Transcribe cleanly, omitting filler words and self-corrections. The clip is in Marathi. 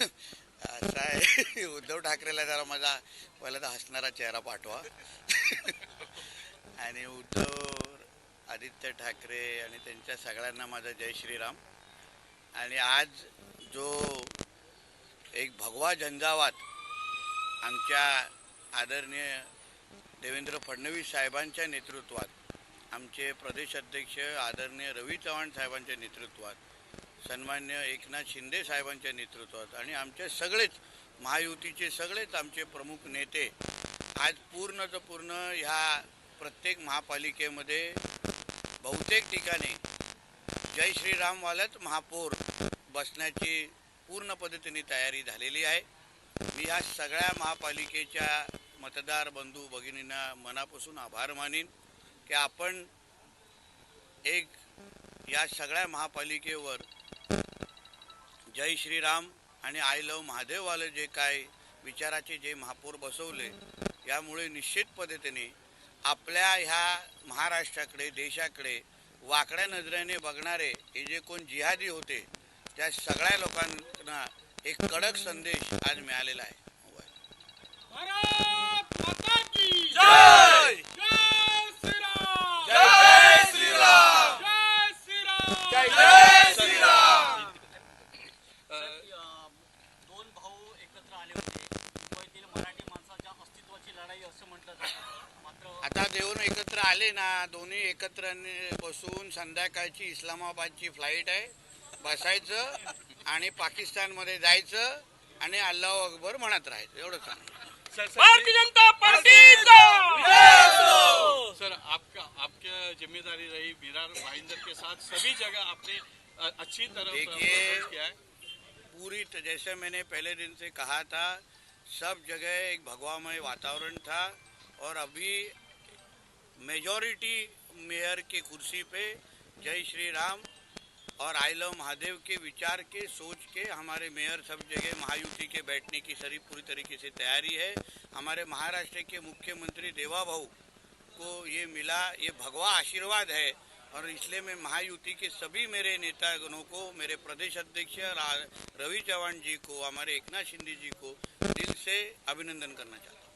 असं आहे, उद्धव ठाकरेला जरा माझा पहिला तर हसणारा चेहरा पाठवा. आणि उद्धव आदित्य ठाकरे आणि त्यांच्या सगळ्यांना माझा जय श्रीराम. आणि आज जो एक भगवा झंझावात आमच्या आदरणीय देवेंद्र फडणवीस साहेबांच्या नेतृत्वात, आमचे प्रदेश अध्यक्ष आदरणीय रवी चव्हाण साहेबांच्या नेतृत्वात, सन्मान्य एकनाथ शिंदे साहेबांच्या नेतृत्वात आणि आमचे सगळेच महायुतीचे सगळेच आमचे प्रमुख नेते आज पूर्ण ह्या प्रत्येक महापालिकेमध्ये बहुतेक ठिकाणी जय श्रीरामवालाच महापौर बसण्याची पूर्ण पद्धतीने तयारी झालेली आहे. मी ह्या सगळ्या महापालिकेच्या मतदार बंधू भगिनींना मनापासून आभार मानीन की आपण एक या सगळ्या महापालिकेवर जय श्रीराम आणि आय लव महादेववाले जे काय विचाराचे जे महापौर बसवले, यामुळे निश्चित पद्धतीने आपल्या ह्या महाराष्ट्राकडे देशाकडे वाकड्या नजरेने बघणारे हे जे कोण जिहादी होते त्या सगळ्या लोकांना एक कडक संदेश आज मिळालेला आहे. भारत माता की जय. जय श्रीराम. जय श्रीराम. जय श्रीराम. जय श्रीराम. दोन भाऊ एकत्र आले होते. मुंबईतील मराठी माणसाच्या अस्तित्वाची लढाई असं म्हटलं जातं. मात्र आता देऊन एकत्र आले ना, दोन्ही एकत्र बसून संध्याकाळची इस्लामाबादची फ्लाईट आहे, बसायचं आणि पाकिस्तानमध्ये जायचं आणि अल्लाह अकबर म्हणत राहायचं, एवढं सांग. भारतीय जनता पार्टी सर, आपका जिम्मेदारी रही विरार भाईंदर के साथ सभी जगह आपने अच्छी तरह देखिए, किया है. पूरी जैसे मैंने पहले दिन से कहा था, सब जगह एक भगवामय वातावरण था और अभी मेजॉरिटी मेयर की कुर्सी पे जय श्री राम और आई लव महादेव के विचार के सोच के हमारे मेयर सब जगह महायुति के बैठने की सारी पूरी तरीके से तैयारी है. हमारे महाराष्ट्र के मुख्यमंत्री देवा भाऊ को ये मिला, ये भगवा आशीर्वाद है और इसलिए मैं महायुति के सभी मेरे नेतागणों को, मेरे प्रदेश अध्यक्ष रवि चव्हाण जी को, हमारे एकनाथ शिंदे जी को दिल से अभिनंदन करना चाहता हूँ.